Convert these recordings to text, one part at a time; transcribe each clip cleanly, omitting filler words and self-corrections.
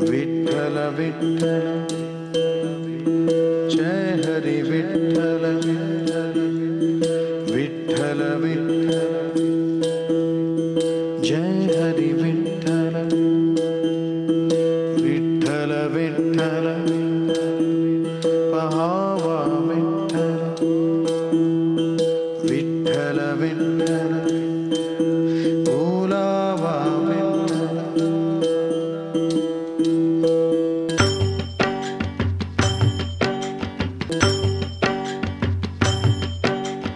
विठ्ठल विठ्ठल जय हरि विठ्ठल विठ्ठल विठ्ठल जय हरि विठ्ठल विठ्ठल विठ्ठल पहावा विठ्ठल विठ्ठल विठ्ठल बोलावा विठ्ठल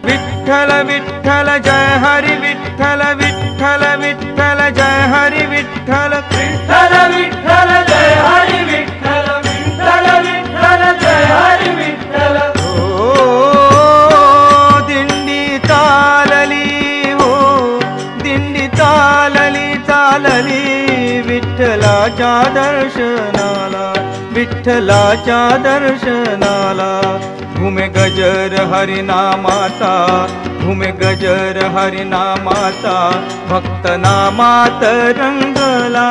विठ्ठल विठ्ठल जय हरि विठ्ठल विठ्ठल विठ्ठल जय हरि विठ्ठल विठ्ठल विठ्ठल जय हरि विठ्ठल विठ्ठल विठ्ठल जय हरि विठ्ठल। ओ दिंडी चालली हो दिंडी चालली चालली विठ्ठलाच्या दर्शनाला विठ्ठलाच्या दर्शनाला। घुमे गजर हरिनामाचा घुमे गजर हरिनामाचा भक्त नामात रंगला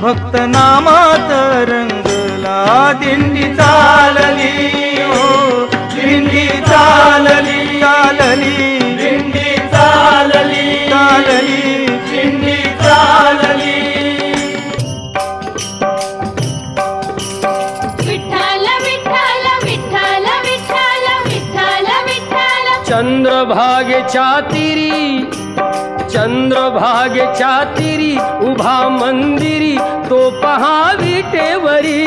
भक्त नामात रंगला। दिंडी चालली हो दिंडी चालली चालली दिंडी चालली चालली दिंडी चालली। चंद्रभागेच्या तीरी उभा मंदिरी तो पहा विटेवरी।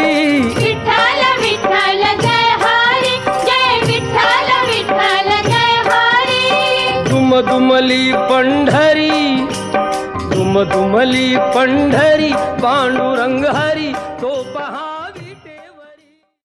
विठ्ठल विठ्ठल जय हरी जय विठ्ठल विठ्ठल जय हरी। दुमदुमली पंढरी पांडुरंग हरी तो पहा